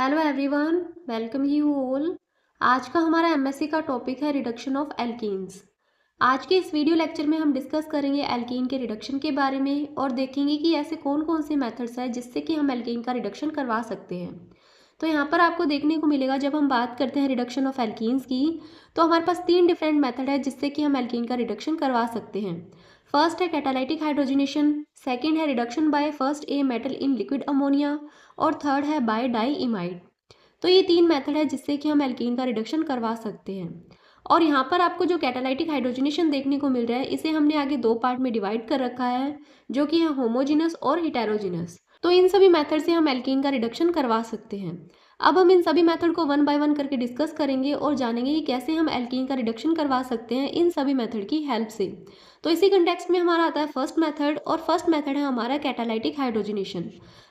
Hello everyone, welcome you all. आज का हमारा एमएससी का टॉपिक है रिडक्शन ऑफ एल्कीन्स। आज के इस वीडियो लेक्चर में हम डिस्कस करेंगे एल्कीन के रिडक्शन के बारे में और देखेंगे कि ऐसे कौन कौन से मेथड्स हैं जिससे कि हम एल्कीन का रिडक्शन करवा सकते हैं। तो यहाँ पर आपको देखने को मिलेगा, जब हम बात करते हैं रिडक्शन ऑफ एल्कीन्स की, तो हमारे पास 3 डिफरेंट मेथड है जिससे कि हम एल्कीन का रिडक्शन करवा सकते हैं। फर्स्ट है कैटालाइटिक हाइड्रोजनेशन, सेकेंड है reduction by first a metal in liquid ammonia और थर्ड है बाय डाई इमाइड। तो ये 3 मेथड है जिससे कि हम एल्कीन का रिडक्शन करवा सकते हैं। और यहाँ पर आपको जो कैटालाइटिक हाइड्रोजनेशन देखने को मिल रहा है, इसे हमने आगे 2 पार्ट में डिवाइड कर रखा है, जो कि है होमोजिनस और हेटेरोजिनस। तो इन सभी मेथड से हम एल्कीन का रिडक्शन करवा सकते हैं। अब हम इन सभी मेथड को 1 बाय 1 करके डिस्कस करेंगे और जानेंगे कि कैसे हम एल्कीन का रिडक्शन करवा सकते हैं इन सभी मेथड की हेल्प से। तो इसी कंटेक्स्ट में हमारा आता है फर्स्ट मेथड, और फर्स्ट मेथड है हमारा कैटालाइटिक हाइड्रोजनेशन।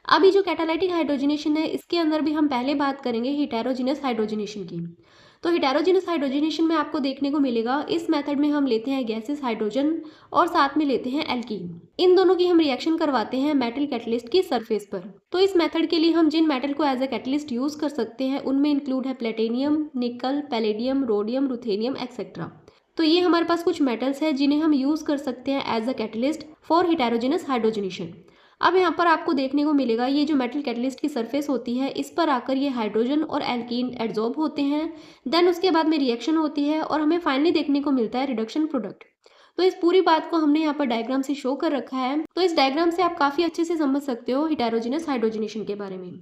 अभी जो कैटालाइटिक हाइड्रोजनेशन है, इसके अंदर भी हम पहले बात करेंगे हेटेरोजिनस हाइड्रोजनेशन की। तो हेटेरोजिनस हाइड्रोजनेशन में आपको देखने को मिलेगा, इस मेथड में हम लेते हैं गैसेस हाइड्रोजन और साथ में लेते हैं एल्कीन। इन दोनों की हम रिएक्शन करवाते हैं मेटल कैटलिस्ट की सरफेस पर। तो इस मेथड के लिए हम जिन मेटल को एज अ कैटलिस्ट यूज कर सकते हैं उनमें इंक्लूड है प्लेटिनियम, निकल, पैलेडियम, रोडियम, रुथेनियम एक्सेट्रा। तो ये हमारे पास कुछ मेटल्स हैं जिन्हें हम यूज कर सकते हैं as a catalyst for heterogeneous hydrogenation. अब यहाँ पर आपको देखने को मिलेगा, ये जो मेटल कैटलिस्ट की सरफेस होती है, इस पर आकर ये हाइड्रोजन और एल्कीन एड्जॉर्ब होते हैं। देन उसके बाद में रिएक्शन होती है और हमें फाइनली देखने को मिलता है रिडक्शन प्रोडक्ट। तो इस पूरी बात को हमने यहाँ पर डायग्राम से शो कर रखा है। तो इस डायग्राम से आप काफ़ी अच्छे से समझ सकते हो हेटेरोजिनस हाइड्रोजनेशन के बारे में।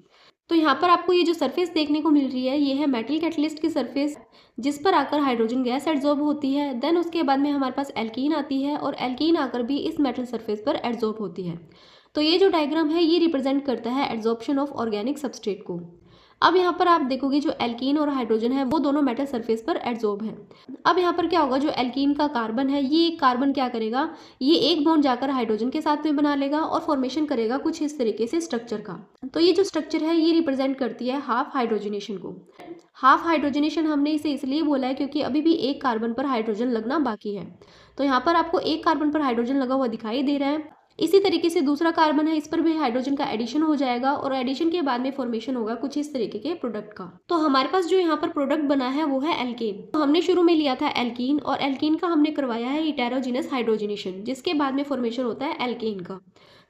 तो यहाँ पर आपको ये जो सरफेस देखने को मिल रही है, ये है मेटल कैटलिस्ट की सरफेस, जिस पर आकर हाइड्रोजन गैस एड्जॉर्ब होती है। देन उसके बाद में हमारे पास एल्कीन आती है और एल्कीन आकर भी इस मेटल सरफेस पर एड्जॉर्ब होती है। तो ये जो डायग्राम है, ये रिप्रेजेंट करता है एड्जॉर्प्शन ऑफ ऑर्गेनिक सबस्ट्रेट को। अब यहाँ पर आप देखोगे जो एल्कीन और हाइड्रोजन है, वो दोनों मेटल सरफेस पर एड्जॉर्ब है। अब यहाँ पर क्या होगा, जो एल्कीन का कार्बन है, ये कार्बन क्या करेगा, ये एक बॉन्ड जाकर हाइड्रोजन के साथ में बना लेगा और फॉर्मेशन करेगा कुछ इस तरीके से स्ट्रक्चर का। तो ये जो स्ट्रक्चर है, ये रिप्रेजेंट करती है हाफ हाइड्रोजनेशन को। हाफ हाइड्रोजनेशन हमने इसे इसलिए बोला है क्योंकि अभी भी एक कार्बन पर हाइड्रोजन लगना बाकी है। तो यहाँ पर आपको एक कार्बन पर हाइड्रोजन लगा हुआ दिखाई दे रहा है। इसी तरीके से दूसरा कार्बन है, इस पर भी हाइड्रोजन का एडिशन हो जाएगा और एडिशन के बाद में फॉर्मेशन होगा कुछ इस तरीके के प्रोडक्ट का। तो हमारे पास जो यहाँ पर प्रोडक्ट बना है वो है एल्केन। तो हमने शुरू में लिया था एल्कीन और एल्कीन का हमने करवाया है हेटेरोजिनस हाइड्रोजनेशन, जिसके बाद में फॉर्मेशन होता है एल्केन का।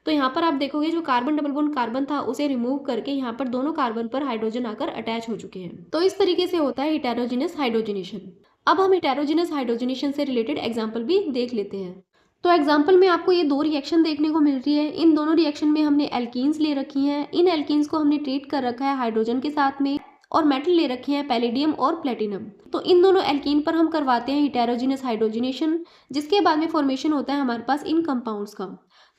तो यहाँ पर आप देखोगे जो कार्बन डबल बॉन्ड कार्बन था, उसे रिमूव करके यहाँ पर दोनों कार्बन पर हाइड्रोजन आकर अटैच हो चुके हैं। तो इस तरीके से होता है हेटेरोजिनस हाइड्रोजनेशन। अब हम हेटेरोजिनस हाइड्रोजनेशन से रिलेटेड एग्जाम्पल भी देख लेते हैं। तो एग्जाम्पल में आपको ये 2 रिएक्शन देखने को मिल रही है। इन दोनों रिएक्शन में हमने एल्कीन्स ले रखी हैं। इन एल्कीन्स को हमने ट्रीट कर रखा है हाइड्रोजन के साथ में, और मेटल ले रखे हैं पैलेडियम और प्लेटिनम। तो इन दोनों एल्कीन पर हम करवाते हैं हेटेरोजिनस हाइड्रोजनेशन, जिसके बाद में फॉर्मेशन होता है हमारे पास इन कंपाउंड्स का।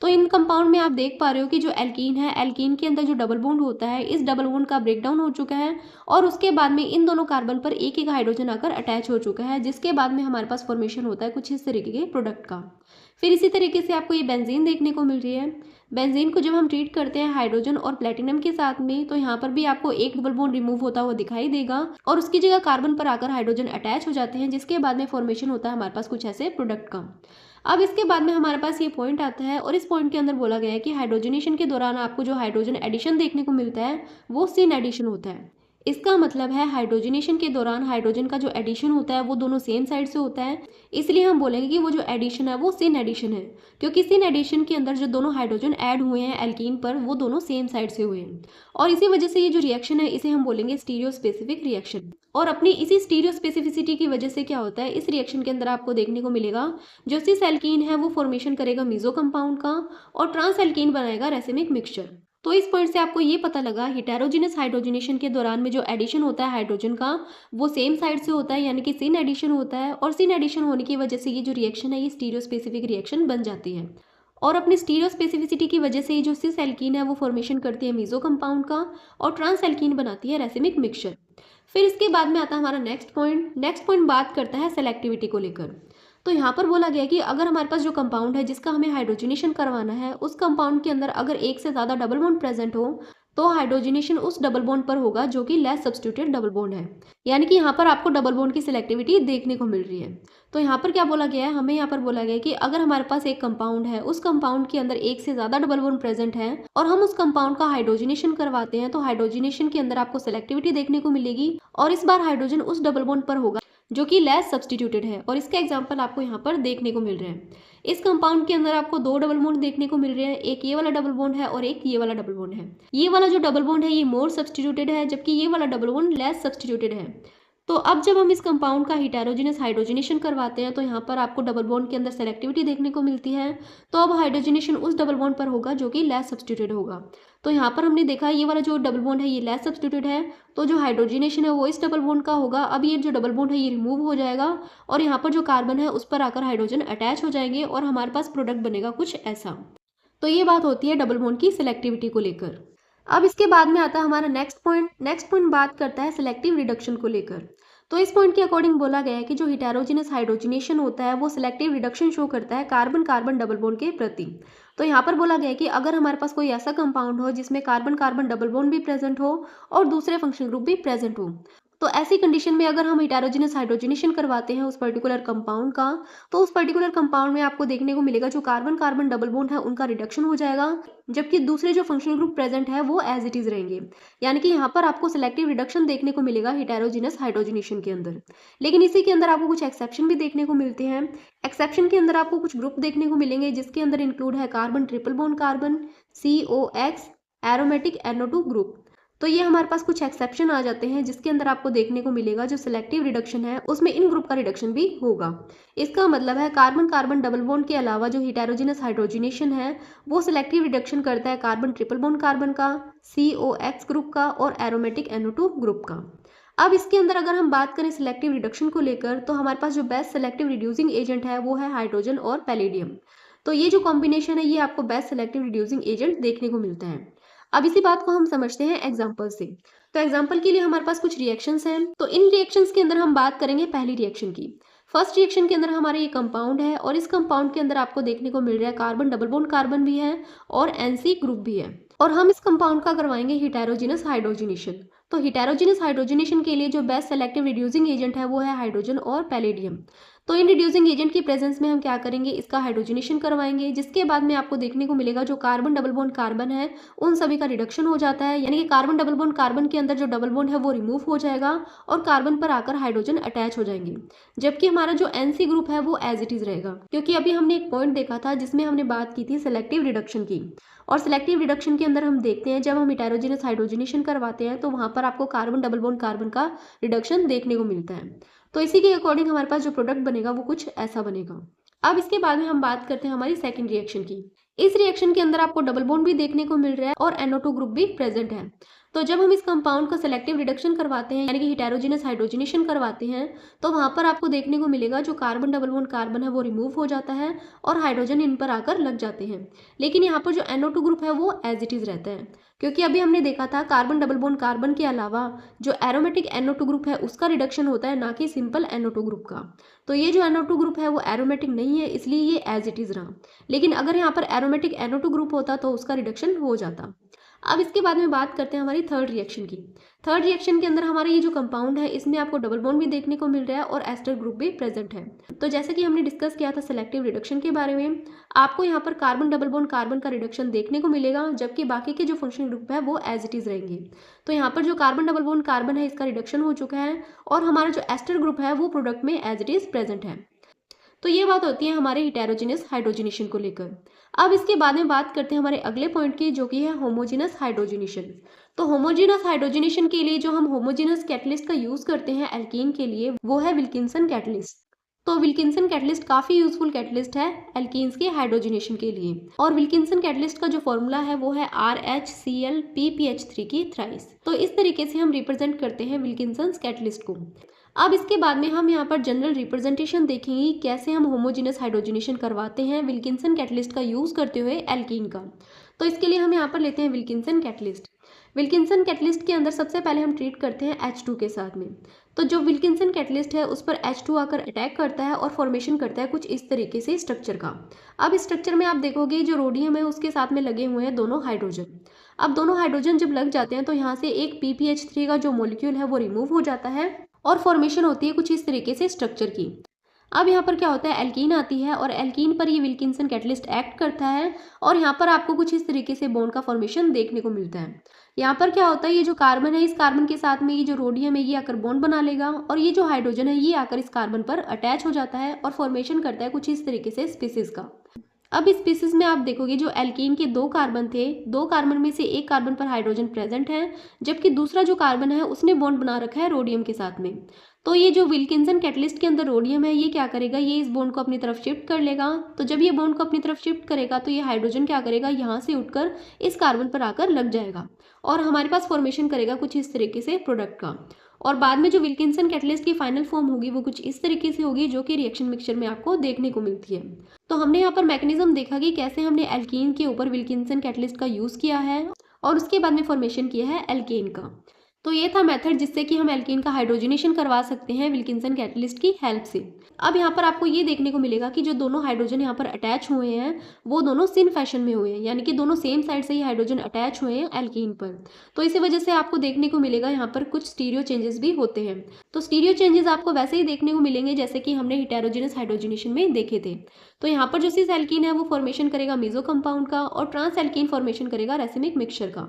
तो इन कंपाउंड में आप देख पा रहे हो कि जो एल्कीन है, एल्कीन के अंदर जो डबल बॉन्ड होता है, इस डबल बॉन्ड का ब्रेकडाउन हो चुका है और उसके बाद में इन दोनों कार्बन पर एक एक हाइड्रोजन आकर अटैच हो चुका है, जिसके बाद में हमारे पास फॉर्मेशन होता है कुछ इस तरीके के प्रोडक्ट का। फिर इसी तरीके से आपको ये बेंजीन देखने को मिल रही है। बेंजीन को जब हम ट्रीट करते हैं हाइड्रोजन और प्लेटिनम के साथ में, तो यहाँ पर भी आपको एक डबल बॉन्ड रिमूव होता हुआ दिखाई देगा और उसकी जगह कार्बन पर आकर हाइड्रोजन अटैच हो जाते हैं, जिसके बाद में फॉर्मेशन होता है हमारे पास कुछ ऐसे प्रोडक्ट का। अब इसके बाद में हमारे पास ये पॉइंट आता है और इस पॉइंट के अंदर बोला गया है कि हाइड्रोजनेशन के दौरान आपको जो हाइड्रोजन एडिशन देखने को मिलता है वो सिन एडिशन होता है। इसका मतलब है हाइड्रोजनेशन के दौरान हाइड्रोजन का जो एडिशन होता है वो दोनों सेम साइड से होता है, इसलिए हम बोलेंगे कि वो जो एडिशन है वो सिन एडिशन है, क्योंकि सिन एडिशन के अंदर जो दोनों हाइड्रोजन ऐड हुए हैं एल्कीन पर, वो दोनों सेम साइड से हुए हैं। और इसी वजह से ये जो रिएक्शन है, इसे हम बोलेंगे स्टीरियो स्पेसिफिक रिएक्शन। और अपनी इसी स्टीरियो स्पेसिफिसिटी की वजह से क्या होता है, इस रिएक्शन के अंदर आपको देखने को मिलेगा जो सिस एल्कीन है वो फॉर्मेशन करेगा मीजो कंपाउंड का और ट्रांस एल्कीन बनाएगा रेसिमिक मिक्सचर। तो इस पॉइंट से आपको ये पता लगा हेटेरोजिनस हाइड्रोजनेशन के दौरान में जो एडिशन होता है हाइड्रोजन का, वो सेम साइड से होता है, यानी कि सिन एडिशन होता है। और सिन एडिशन होने की वजह से ये जो रिएक्शन है, ये स्टीरियो स्पेसिफिक रिएक्शन बन जाती है। और अपनी स्टीरियो स्पेसिफिसिटी की वजह से ये जो सिस एल्कीन है वो फॉर्मेशन करती है मीजो कंपाउंड का और ट्रांस एल्कीन बनाती है रेसिमिक मिक्सचर। फिर इसके बाद में आता है हमारा नेक्स्ट पॉइंट। नेक्स्ट पॉइंट बात करता है सेलेक्टिविटी को लेकर। तो यहाँ पर बोला गया कि अगर हमारे पास जो कंपाउंड है जिसका हमें हाइड्रोजनेशन करवाना है, उस कंपाउंड के अंदर अगर एक से ज़्यादा डबल बॉन्ड प्रेजेंट हो, तो हाइड्रोजनेशन उस डबल बॉन्ड पर होगा जो कि लेस सब्स्टिट्यूटेड डबल बॉन्ड है। यानी कि यहाँ पर आपको डबल बॉन्ड की सिलेक्टिविटी देखने को मिल रही है। तो यहाँ पर क्या बोला गया है, हमें यहाँ पर बोला गया है कि अगर हमारे पास एक कंपाउंड है, उस कंपाउंड के अंदर एक से ज्यादा डबल बॉन्ड प्रेजेंट है और हम उस कंपाउंड का हाइड्रोजनेशन करवाते हैं, तो हाइड्रोजनेशन के अंदर आपको सिलेक्टिविटी देखने को मिलेगी और इस बार हाइड्रोजन उस डबल बॉन्ड पर होगा जो कि लेस सब्स्टिट्यूटेड है। और इसका एग्जांपल आपको यहाँ पर देखने को मिल रहे हैं। इस कंपाउंड के अंदर आपको दो डबल बॉन्ड देखने को मिल रहे हैं, एक ये वाला डबल बॉन्ड है और एक ये वाला डबल बॉन्ड है। ये वाला जो डबल बॉन्ड है ये मोर सब्स्टिट्यूटेड है, जबकि ये वाला डबल बॉन्ड लेस सब्स्टिट्यूटेड है। तो अब जब हम इस कंपाउंड का हेटेरोजेनस हाइड्रोजनेशन करवाते हैं, तो यहाँ पर आपको डबल बॉन्ड के अंदर सेलेक्टिविटी देखने को मिलती है। तो अब हाइड्रोजनेशन उस डबल बॉन्ड पर होगा जो कि लेस सब्स्टिट्यूटेड होगा। तो यहाँ पर हमने देखा ये वाला जो डबल बॉन्ड है ये लेस सब्स्टिट्यूटेड है, तो जो हाइड्रोजनेशन है वो इस डबल बॉन्ड का होगा। अब ये जो डबल बॉन्ड है ये रिमूव हो जाएगा और यहाँ पर जो कार्बन है उस पर आकर हाइड्रोजन अटैच हो जाएंगे और हमारे पास प्रोडक्ट बनेगा कुछ ऐसा। तो ये बात होती है डबल बॉन्ड की सिलेक्टिविटी को लेकर। अब इसके बाद में आता है हमारा नेक्स्ट पॉइंट बात करता है सिलेक्टिव रिडक्शन को लेकर। तो इस पॉइंट के अकॉर्डिंग बोला गया है कि जो हेटेरोजेनस हाइड्रोजनेशन होता है वो सिलेक्टिव रिडक्शन शो करता है कार्बन कार्बन डबल बॉन्ड के प्रति। तो यहाँ पर बोला गया है कि अगर हमारे पास कोई ऐसा कंपाउंड हो जिसमें कार्बन कार्बन डबल बॉन्ड भी प्रेजेंट हो और दूसरे फंक्शनल ग्रुप भी प्रेजेंट हो, तो ऐसी कंडीशन में अगर हम हेटेरोजेनस हाइड्रोजनेशन करवाते हैं उस पर्टिकुलर कंपाउंड का, तो उस पर्टिकुलर कंपाउंड में आपको देखने को मिलेगा जो कार्बन कार्बन डबल बॉन्ड है उनका रिडक्शन हो जाएगा, जबकि दूसरे जो फंक्शनल ग्रुप प्रेजेंट है वो एज इट इज रहेंगे। यानी कि यहाँ पर आपको सिलेक्टिव रिडक्शन देखने को मिलेगा हेटेरोजेनस हाइड्रोजनेशन के अंदर। लेकिन इसी के अंदर आपको कुछ एक्सेप्शन भी देखने को मिलते हैं। एक्सेप्शन के अंदर आपको कुछ ग्रुप देखने को मिलेंगे जिसके अंदर इंक्लूड है carbon triple bond carbon, COX, aromatic NO2 group. तो ये हमारे पास कुछ एक्सेप्शन आ जाते हैं जिसके अंदर आपको देखने को मिलेगा जो सिलेक्टिव रिडक्शन है उसमें इन ग्रुप का रिडक्शन भी होगा। इसका मतलब है कार्बन कार्बन डबल बॉन्ड के अलावा जो हेटेरोजेनस हाइड्रोजनेशन है वो सिलेक्टिव रिडक्शन करता है कार्बन ट्रिपल बॉन्ड कार्बन का, COX ग्रुप का और एरोमेटिक NO2 ग्रुप का। अब इसके अंदर अगर हम बात करें सिलेक्टिव रिडक्शन को लेकर, तो हमारे पास जो बेस्ट सिलेक्टिव रिड्यूसिंग एजेंट है वो है हाइड्रोजन और पैलेडियम। तो ये जो कॉम्बिनेशन है ये आपको बेस्ट सिलेक्टिव रिड्यूसिंग एजेंट देखने को मिलता है। अब इसी बात को हम समझते हैं एग्जाम्पल से। तो एग्जाम्पल के लिए हमारे पास कुछ रिएक्शंस हैं। तो इन रिएक्शंस के अंदर हम बात करेंगे पहली रिएक्शन की। फर्स्ट रिएक्शन के अंदर हमारा ये कंपाउंड है और इस कंपाउंड के अंदर आपको देखने को मिल रहा है कार्बन डबल बॉन्ड कार्बन भी है और NC ग्रुप भी है और हम इस कंपाउंड का करवाएंगे हेटेरोजेनस हाइड्रोजनेशन। तो हेटेरोजेनस हाइड्रोजनेशन के लिए जो बेस्ट सेलेक्टिव रिड्यूसिंग एजेंट है वो है हाइड्रोजन और पैलेडियम। तो इन रिड्यूसिंग एजेंट की प्रेजेंस में हम क्या करेंगे, इसका हाइड्रोजनेशन करवाएंगे, जिसके बाद में आपको देखने को मिलेगा जो कार्बन डबल बॉन्ड कार्बन है उन सभी का रिडक्शन हो जाता है। यानी कि कार्बन डबल बॉन्ड कार्बन के अंदर जो डबल बॉन्ड है वो रिमूव हो जाएगा और कार्बन पर आकर हाइड्रोजन अटैच हो जाएंगे, जबकि हमारा जो NC ग्रुप है वो एज इट इज रहेगा। क्योंकि अभी हमने एक पॉइंट देखा था जिसमें हमने बात की थी सिलेक्टिव रिडक्शन की, और सिलेक्टिव रिडक्शन के अंदर हम देखते हैं जब हम हेटेरोजेनस हाइड्रोजनेशन करवाते हैं तो वहां पर आपको कार्बन डबल बॉन्ड कार्बन का रिडक्शन देखने को मिलता है। तो इसी के अकॉर्डिंग हमारे पास जो प्रोडक्ट बनेगा वो कुछ ऐसा बनेगा। अब इसके बाद में हम बात करते हैं हमारी सेकंड रिएक्शन की। इस रिएक्शन के अंदर आपको डबल बॉन्ड भी देखने को मिल रहा है और NO2 ग्रुप भी प्रेजेंट है। तो जब हम इस कंपाउंड का सेलेक्टिव रिडक्शन करवाते हैं यानी कि हेटेरोजेनस हाइड्रोजनेशन करवाते हैं, तो वहां पर आपको देखने को मिलेगा जो कार्बन डबल बॉन्ड कार्बन है वो रिमूव हो जाता है और हाइड्रोजन इन पर आकर लग जाते हैं। लेकिन यहाँ पर जो NO2 ग्रुप है वो एज इट इज रहता है, क्योंकि अभी हमने देखा था कार्बन डबल बॉन्ड कार्बन के अलावा जो एरोमेटिक NO2 ग्रुप है उसका रिडक्शन होता है, ना कि सिंपल NO2 ग्रुप का। तो ये जो NO2 ग्रुप है वो एरोमेटिक नहीं है, इसलिए ये एज इट इज रहा। लेकिन अगर यहाँ पर एरोमेटिक NO2 ग्रुप होता तो उसका रिडक्शन हो जाता। अब इसके बाद में बात करते हैं हमारी थर्ड रिएक्शन की। थर्ड रिएक्शन के अंदर हमारा ये जो कंपाउंड है इसमें आपको डबल बॉन्ड भी देखने को मिल रहा है और एस्टर ग्रुप भी प्रेजेंट है। तो जैसे कि हमने डिस्कस किया था सिलेक्टिव रिडक्शन के बारे में, आपको यहाँ पर कार्बन डबल बॉन्ड कार्बन का रिडक्शन देखने को मिलेगा, जबकि बाकी के जो फंक्शनल ग्रुप है वो एज इट इज रहेंगे। तो यहाँ पर जो कार्बन डबल बॉन्ड कार्बन है इसका रिडक्शन हो चुका है और हमारा जो एस्टर ग्रुप है वो प्रोडक्ट में एज इट इज प्रेजेंट है। तो ये बात होती है हमारे हेटेरोजेनस हाइड्रोजनेशन को लेकर। अब इसके बाद में बात करते हैं हमारे अगले पॉइंट की, जो कि है होमोजेनस हाइड्रोजनेशन। तो होमोजेनस हाइड्रोजनेशन के लिए जो हम होमोजेनस कैटलिस्ट का यूज करते हैं एल्कीन के लिए वो है विल्किंसन कैटलिस्ट। तो विल्किंसन कैटलिस्ट काफी यूजफुल कैटलिस्ट है एल्कीन्स के हाइड्रोजनेशन के लिए, और विल्किंसन कैटलिस्ट का जो फॉर्मूला है वो है RHCl-PPH3 की थ्राइस। तो इस तरीके से हम रिप्रेजेंट करते हैं विल्किंसन कैटलिस्ट को। अब इसके बाद में हम यहाँ पर जनरल रिप्रेजेंटेशन देखेंगे कैसे हम होमोजेनस हाइड्रोजनेशन करवाते हैं विल्किंसन कैटलिस्ट का यूज करते हुए एल्कीन का। तो इसके लिए हम यहाँ पर लेते हैं विल्किंसन कैटलिस्ट। विल्किंसन कैटलिस्ट के अंदर सबसे पहले हम ट्रीट करते हैं H2 के साथ में। तो जो विल्किंसन कैटलिस्ट है उस पर H2 आकर अटैक करता है और फॉर्मेशन करता है कुछ इस तरीके से स्ट्रक्चर का। अब इस स्ट्रक्चर में आप देखोगे जो रोडियम है उसके साथ में लगे हुए हैं दोनों हाइड्रोजन। अब दोनों हाइड्रोजन जब लग जाते हैं तो यहाँ से एक PPH3 का जो मॉलिक्यूल है वो रिमूव हो जाता है और फॉर्मेशन होती है कुछ इस तरीके से स्ट्रक्चर की। अब यहाँ पर क्या होता है, एल्कीन आती है और एल्कीन पर ये विल्किंसन कैटलिस्ट एक्ट करता है और यहाँ पर आपको कुछ इस तरीके से बॉन्ड का फॉर्मेशन देखने को मिलता है। यहाँ पर क्या होता है, ये जो कार्बन है इस कार्बन के साथ में ये जो रोडियम है ये आकर बॉन्ड बना लेगा और ये जो हाइड्रोजन है ये आकर इस कार्बन पर अटैच हो जाता है और फॉर्मेशन करता है कुछ इस तरीके से स्पीसीज का। अब इस स्पीसीज में आप देखोगे जो एल्कीन के 2 कार्बन थे, 2 कार्बन में से एक कार्बन पर हाइड्रोजन प्रेजेंट है, जबकि दूसरा जो कार्बन है उसने बॉन्ड बना रखा है रोडियम के साथ में। तो ये जो विल्किंसन कैटलिस्ट के अंदर रोडियम है ये क्या करेगा, ये इस बॉन्ड को अपनी तरफ शिफ्ट कर लेगा। तो जब ये बॉन्ड को अपनी तरफ शिफ्ट करेगा तो ये हाइड्रोजन क्या करेगा, यहाँ से उठकर इस कार्बन पर आकर लग जाएगा और हमारे पास फॉर्मेशन करेगा कुछ इस तरीके से प्रोडक्ट का। और बाद में जो विल्किंसन कैटलिस्ट की फाइनल फॉर्म होगी वो कुछ इस तरीके से होगी जो कि रिएक्शन मिक्सचर में आपको देखने को मिलती है। तो हमने यहाँ पर मैकेनिज्म देखा कि कैसे हमने एल्कीन के ऊपर विल्किंसन कैटलिस्ट का यूज़ किया है और उसके बाद में फॉर्मेशन किया है एल्केन का। तो ये था मेथड जिससे कि हम एल्कीन का हाइड्रोजनेशन करवा सकते हैं विल्किंसन कैटलिस्ट की हेल्प से। अब यहाँ पर आपको ये देखने को मिलेगा कि जो दोनों हाइड्रोजन यहाँ पर अटैच हुए हैं वो दोनों सिन फैशन में हुए हैं, यानी कि दोनों सेम साइड से ही हाइड्रोजन अटैच हुए हैं एल्कीन पर। तो इसी वजह से आपको देखने को मिलेगा यहाँ पर कुछ स्टीरियो चेंजेस भी होते हैं। तो स्टीरियो चेंजेस आपको वैसे ही देखने को मिलेंगे जैसे कि हमने हेटेरोजेनस हाइड्रोजनेशन में देखे थे। तो यहाँ पर जो सिस एल्कीन है वो फॉर्मेशन करेगा मीजो कंपाउंड का और ट्रांस एल्कीन फॉर्मेशन करेगा रेसिमिक मिक्सचर का।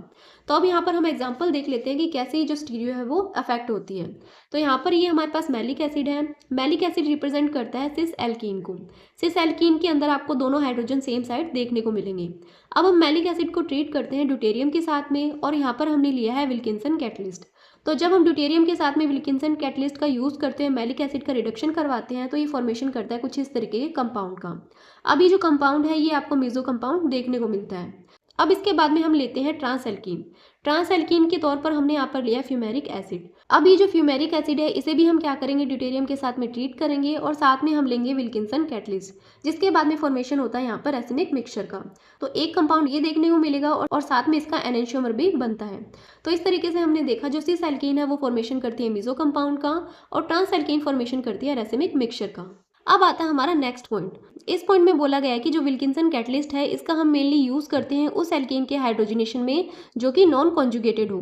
तो अब यहाँ पर हम एग्जांपल देख लेते हैं कि कैसे ये जो स्टीरियो है वो अफेक्ट होती है। तो यहाँ पर ये हमारे पास मैलिक एसिड है। मैलिक एसिड रिप्रेजेंट करता है सिस एल्कीन को। सिस एल्कीन के अंदर आपको दोनों हाइड्रोजन सेम साइड देखने को मिलेंगे। अब हम मैलिक एसिड को ट्रीट करते हैं ड्यूटेरियम के साथ में और यहाँ पर हमने लिया है विल्किंसन कैटलिस्ट। तो जब हम ड्यूटेरियम के साथ में विल्किंसन कैटलिस्ट का यूज़ करते हैं, मैलिक एसिड का रिडक्शन करवाते हैं, तो ये फॉर्मेशन करता है कुछ इस तरीके के कंपाउंड का। अब ये जो कंपाउंड है ये आपको मीजो कंपाउंड देखने को मिलता है। अब इसके बाद में हम लेते हैं ट्रांस एल्कीन। ट्रांस एल्कीन के तौर पर हमने यहाँ पर लिया फ्यूमेरिक एसिड। अब ये जो फ्यूमेरिक एसिड है इसे भी हम क्या करेंगे, ड्यूटेरियम के साथ में ट्रीट करेंगे और साथ में हम लेंगे विल्किंसन कैटलिस्ट, जिसके बाद में फॉर्मेशन होता है यहाँ पर रेसिमिक मिक्सचर का। तो एक कंपाउंड ये देखने को मिलेगा और साथ में इसका एनेंशियोमर भी बनता है। तो इस तरीके से हमने देखा जो सिस एल्कीन है वो फॉर्मेशन करती है मीजो कंपाउंड का और ट्रांस एल्कीन फॉर्मेशन करती है रेसिमिक मिक्सचर का। अब आता है हमारा नेक्स्ट पॉइंट। इस पॉइंट में बोला गया है कि जो विल्किंसन कैटलिस्ट है इसका हम मेनली यूज़ करते हैं उस एल्कीन के हाइड्रोजनेशन में जो कि नॉन कॉन्जुगेटेड हो,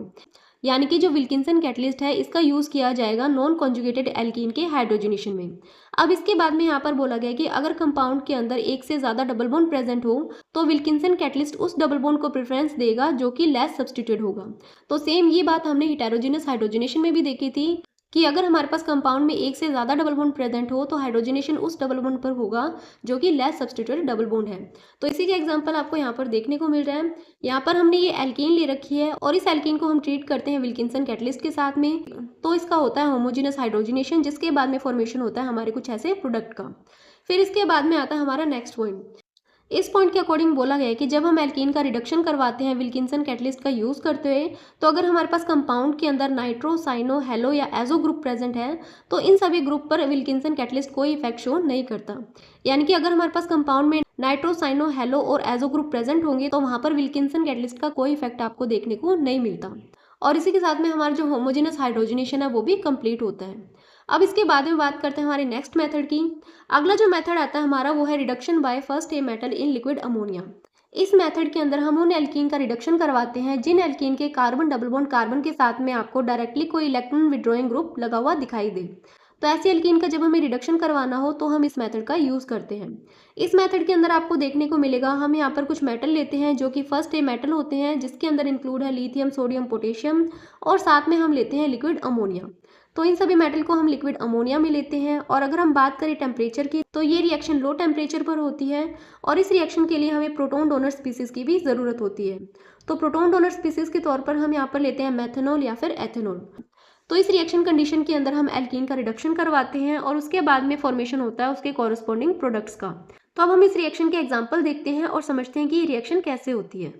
यानी कि जो विल्किंसन कैटलिस्ट है इसका यूज़ किया जाएगा नॉन कॉन्जुगेटेड एल्कीन के हाइड्रोजनेशन में। अब इसके बाद में यहाँ पर बोला गया कि अगर कंपाउंड के अंदर एक से ज़्यादा डबल बॉन्ड प्रेजेंट हो तो विल्किंसन कैटलिस्ट उस डबल बॉन्ड को प्रेफरेंस देगा जो कि लेस सब्स्टिट्यूट होगा। तो सेम ये बात हमने हेटेरोजेनस हाइड्रोजनेशन में भी देखी थी कि अगर हमारे पास कंपाउंड में एक से ज़्यादा डबल बॉन्ड प्रेजेंट हो तो हाइड्रोजनेशन उस डबल बॉन्ड पर होगा जो कि लेस सब्स्टिट्यूटेड डबल बॉन्ड है। तो इसी के एग्जांपल आपको यहाँ पर देखने को मिल रहा है। यहाँ पर हमने ये एल्कीन ले रखी है और इस एल्कीन को हम ट्रीट करते हैं विल्किंसन कैटलिस्ट के साथ में। तो इसका होता है होमोजेनस हाइड्रोजनेशन, जिसके बाद में फॉर्मेशन होता है हमारे कुछ ऐसे प्रोडक्ट का। फिर इसके बाद में आता है हमारा नेक्स्ट पॉइंट। इस पॉइंट के अकॉर्डिंग बोला गया है कि जब हम एल्कीन का रिडक्शन करवाते हैं विल्किंसन कैटलिस्ट का यूज़ करते हुए, तो अगर हमारे पास कंपाउंड के अंदर नाइट्रो, साइनो, हेलो या एजो ग्रुप प्रेजेंट है तो इन सभी ग्रुप पर विल्किंसन कैटलिस्ट कोई इफेक्ट शो नहीं करता। यानी कि अगर हमारे पास कंपाउंड में नाइट्रो, साइनो, हेलो और एजो ग्रुप प्रेजेंट होंगे तो वहाँ पर विल्किंसन कैटलिस्ट का कोई इफेक्ट आपको देखने को नहीं मिलता और इसी के साथ में हमारा जो होमोजेनस हाइड्रोजनेशन है वो भी कंप्लीट होता है। अब इसके बाद में बात करते हैं हमारे नेक्स्ट मेथड की। अगला जो मेथड आता है हमारा वो है reduction by first a metal in liquid ammonia. इस मेथड के अंदर हम उन एल्कीन का रिडक्शन करवाते हैं जिन एल्कीन के कार्बन डबल बॉन्ड कार्बन के साथ में आपको डायरेक्टली कोई इलेक्ट्रॉन विड्रॉइंग ग्रुप लगा हुआ दिखाई दे। तो ऐसे एल्कीन का जब हमें रिडक्शन करवाना हो तो हम इस मेथड का यूज़ करते हैं। इस मेथड के अंदर आपको देखने को मिलेगा हम यहाँ पर कुछ मेटल लेते हैं जो कि फर्स्ट ए मेटल होते हैं, जिसके अंदर इंक्लूड है लिथियम, सोडियम, पोटेशियम और साथ में हम लेते हैं लिक्विड अमोनिया। तो इन सभी मेटल को हम लिक्विड अमोनिया में लेते हैं और अगर हम बात करें टेम्परेचर की तो ये रिएक्शन लो टेम्परेचर पर होती है और इस रिएक्शन के लिए हमें प्रोटॉन डोनर स्पीसीज की भी ज़रूरत होती है। तो प्रोटॉन डोनर स्पीसीज के तौर पर हम यहाँ पर लेते हैं मेथनॉल या फिर एथेनॉल। तो इस रिएक्शन कंडीशन के अंदर हम एल्कीन का रिडक्शन करवाते हैं और उसके बाद में फॉर्मेशन होता है उसके कॉरस्पॉन्डिंग प्रोडक्ट्स का। तो अब हम इस रिएक्शन के एग्जाम्पल देखते हैं और समझते हैं कि ये रिएक्शन कैसे होती है।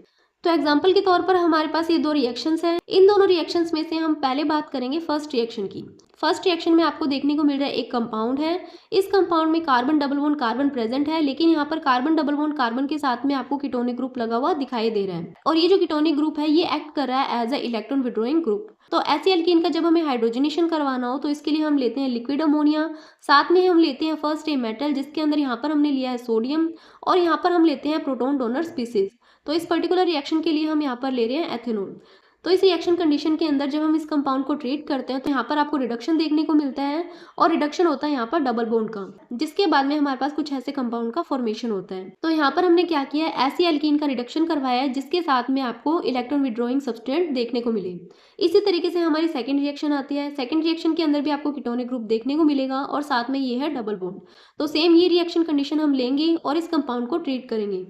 तो एग्जाम्पल के तौर पर हमारे पास ये दो रिएक्शंस हैं। इन दोनों रिएक्शंस में से हम पहले बात करेंगे फर्स्ट रिएक्शन की। फर्स्ट रिएक्शन में आपको देखने को मिल रहा है एक कंपाउंड है। इस कंपाउंड में carbon double bond carbon present है, लेकिन यहाँ पर कार्बन डबल बॉन्ड कार्बन के साथ में आपको कीटोनिक ग्रुप लगा हुआ दिखाई दे रहा है और ये जो कीटोनिक ग्रुप है ये एक्ट कर रहा है as a electron withdrawing group. तो ऐसे एल्कीन का जब हमें हाइड्रोजनेशन करवाना हो तो इसके लिए हम लेते हैं लिक्विड अमोनिया, साथ में हम लेते हैं फर्स्ट ए मेटल जिसके अंदर यहाँ पर हमने लिया है सोडियम और यहाँ पर हम लेते हैं प्रोटॉन डोनर स्पीसीज। तो इस पर्टिकुलर रिएक्शन के लिए हम यहाँ पर ले रहे हैं एथेनॉल। तो इस रिएक्शन कंडीशन के अंदर जब हम इस कंपाउंड को ट्रीट करते हैं तो यहाँ पर आपको रिडक्शन देखने को मिलता है, और रिडक्शन होता है यहाँ पर डबल बॉन्ड का, जिसके बाद में हमारे पास कुछ ऐसे कंपाउंड का फॉर्मेशन होता है। तो यहाँ पर हमने क्या किया है, ऐसी एल्कीन का रिडक्शन करवाया है जिसके साथ में आपको इलेक्ट्रॉन विड्रॉइंग सब्सटेंस देखने को मिले। इसी तरीके से हमारी सेकंड रिएक्शन आती है। सेकंड रिएक्शन के अंदर भी आपको कीटोनिक ग्रुप देखने को मिलेगा और साथ में ये है डबल बॉन्ड। तो सेम ये रिएक्शन कंडीशन हम लेंगे और इस कंपाउंड को ट्रीट करेंगे।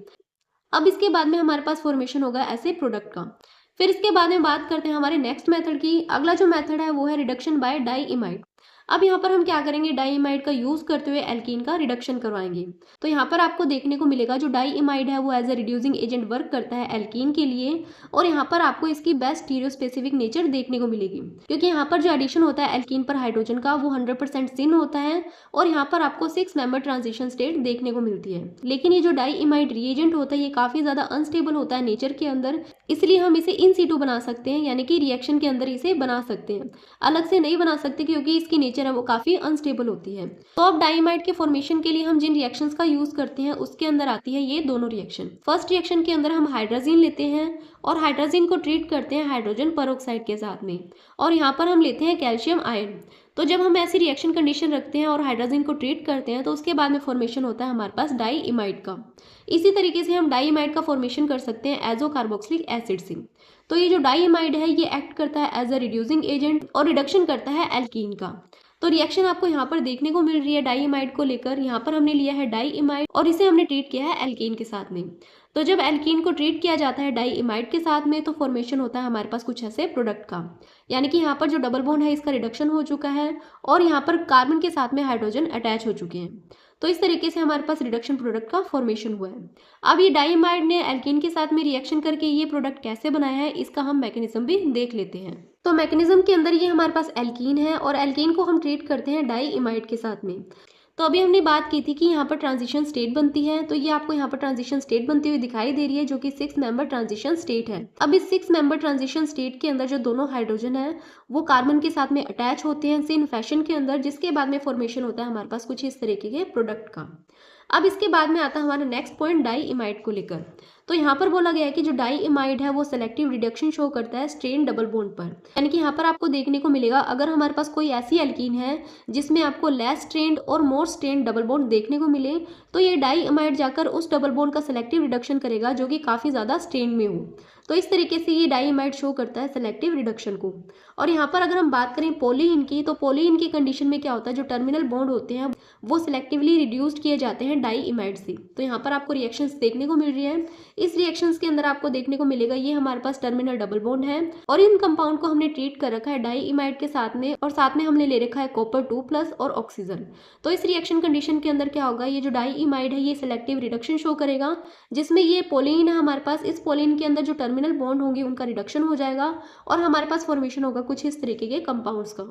अब इसके बाद में हमारे पास फॉर्मेशन होगा ऐसे प्रोडक्ट का। फिर इसके बाद में बात करते हैं हमारे नेक्स्ट मेथड की। अगला जो मेथड है वो है रिडक्शन बाय डाईइमाइड। अब यहाँ पर हम क्या करेंगे, डाईइमाइड का यूज करते हुए एल्कीन का रिडक्शन करवाएंगे। तो यहाँ पर आपको देखने को मिलेगा जो डाईइमाइड है वो as a reducing agent work करता है एल्कीन के लिए, और यहाँ पर आपको इसकी बेस्ट स्टीरियो स्पेसिफिक नेचर देखने को मिलेगी, क्योंकि यहाँ पर जो एडिशन होता है एल्कीन पर हाइड्रोजन का वो 100% सिन होता है, और यहाँ पर आपको 6 मेंबर ट्रांजिशन स्टेट देखने को मिलती है। लेकिन ये जो डाईइमाइड रिएजेंट होता है ये काफी ज्यादा अनस्टेबल होता है नेचर के अंदर, इसलिए हम इसे इन सीटू बना सकते हैं, यानी कि रिएक्शन के अंदर इसे बना सकते हैं, अलग से नहीं बना सकते क्योंकि इसकी नेचर है वो काफी अनस्टेबल होती है। तो अब डाईइमाइड के फॉर्मेशन के लिए हम जिन रिएक्शंस का यूज करते हैं उसके अंदर आती है ये दोनों रिएक्शन। फर्स्ट रिएक्शन के अंदर हम हाइड्रोजन लेते हैं और हाइड्रोजन को ट्रीट करते हैं हाइड्रोजन पेरोक्साइड के साथ में, और यहाँ पर हम लेते हैं कैल्शियम आयन। तो जब हम ऐसी रिएक्शन कंडीशन रखते हैं और हाइड्रोजन को ट्रीट करते हैं तो उसके बाद में फॉर्मेशन होता है हमारे पास डाईइमाइड का। इसी तरीके से हम डाईइमाइड का फॉर्मेशन कर सकते हैं एजो कार्बोक्सिलिक एसिड से। तो ये जो डाईइमाइड है ये एक्ट करता है एज अ रिड्यूसिंग एजेंट और रिडक्शन करता है एल्कीन का। तो रिएक्शन आपको यहाँ पर देखने को मिल रही है डाईइमाइड को लेकर। यहाँ पर हमने लिया है डाईइमाइड और इसे हमने ट्रीट किया है एल्कीन के साथ में। तो जब एल्कीन को ट्रीट किया जाता है डाईइमाइड के साथ में तो फॉर्मेशन होता है हमारे पास कुछ ऐसे प्रोडक्ट का, यानी कि यहाँ पर जो डबल बॉन्ड है इसका रिडक्शन हो चुका है और यहाँ पर कार्बन के साथ में हाइड्रोजन अटैच हो चुके हैं। तो इस तरीके से हमारे पास रिडक्शन प्रोडक्ट का फॉर्मेशन हुआ है। अब ये डाईइमाइड ने एल्कीन के साथ में रिएक्शन करके ये प्रोडक्ट कैसे बनाया है इसका हम मैकेनिज्म भी देख लेते हैं। तो मैकेनिज्म के अंदर ये हमारे पास एल्कीन है और एल्कीन को हम ट्रीट करते हैं डाईइमाइड के साथ में। तो अभी हमने बात की थी कि यहाँ पर ट्रांजिशन स्टेट बनती है, तो ये आपको यहाँ पर ट्रांजिशन स्टेट बनती हुई दिखाई दे रही है जो कि 6 मेंबर ट्रांजिशन स्टेट है। अब इस 6 मेंबर ट्रांजिशन स्टेट के अंदर जो दोनों हाइड्रोजन है वो कार्बन के साथ में अटैच होते हैं सिन फैशन के अंदर, जिसके बाद में फॉर्मेशन होता है हमारे पास कुछ इस तरीके के प्रोडक्ट का। अब इसके बाद में आता है हमारा नेक्स्ट पॉइंट डाईइमाइड को लेकर। तो यहाँ पर बोला गया है कि जो डाईइमाइड है वो सेलेक्टिव रिडक्शन शो करता है स्ट्रेन डबल बॉन्ड पर, यानी कि यहाँ पर आपको देखने को मिलेगा अगर हमारे पास कोई ऐसी एल्कीन है जिसमें आपको लेस स्ट्रेन्ड और मोर स्ट्रेन्ड डबल बॉन्ड देखने को मिले तो ये डाईइमाइड जाकर उस डबल बॉन्ड का सेलेक्टिव रिडक्शन करेगा जो कि काफ़ी ज़्यादा स्ट्रेन में हो। तो इस तरीके से ये डाईइमाइड शो करता है सेलेक्टिव रिडक्शन को। और यहाँ पर अगर हम बात करें पॉलीइन की, तो पॉलीइन की कंडीशन में क्या होता है, जो टर्मिनल बॉन्ड होते हैं वो सिलेक्टिवली रिड्यूस्ड किए जाते हैं डाईइमाइड से। तो यहाँ पर आपको रिएक्शंस देखने को मिल रही है। इस रिएक्शंस के अंदर आपको देखने को मिलेगा ये हमारे पास टर्मिनल डबल बॉन्ड है और इन कंपाउंड को हमने ट्रीट कर रखा है डाईइमाइड के साथ में, और साथ में हमने ले रखा है कॉपर 2+ और ऑक्सीजन। तो इस रिएक्शन कंडीशन के अंदर क्या होगा, ये जो डाईइमाइड है ये सिलेक्टिव रिडक्शन शो करेगा, जिसमें ये पॉलीन है हमारे पास, इस पॉलीन के अंदर जो टर्मिनल बॉन्ड होंगे उनका रिडक्शन हो जाएगा और हमारे पास फॉर्मेशन होगा कुछ इस तरीके के कंपाउंड्स का।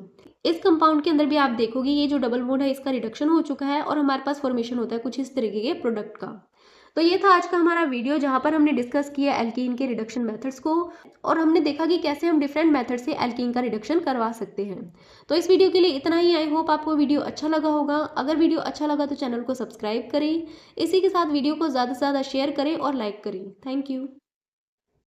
इस कंपाउंड के अंदर भी आप देखोगे ये जो डबल बॉन्ड है इसका रिडक्शन हो चुका है और हमारे पास फॉर्मेशन होता है कुछ इस तरीके के प्रोडक्ट का। तो ये था आज का हमारा वीडियो जहाँ पर हमने डिस्कस किया एल्कीन के रिडक्शन मेथड्स को, और हमने देखा कि कैसे हम डिफरेंट मेथड से एल्कीन का रिडक्शन करवा सकते हैं। तो इस वीडियो के लिए इतना ही। आई होप आपको वीडियो अच्छा लगा होगा। अगर वीडियो अच्छा लगा तो चैनल को सब्सक्राइब करें, इसी के साथ वीडियो को ज़्यादा से ज़्यादा शेयर करें और लाइक करें। Thank you.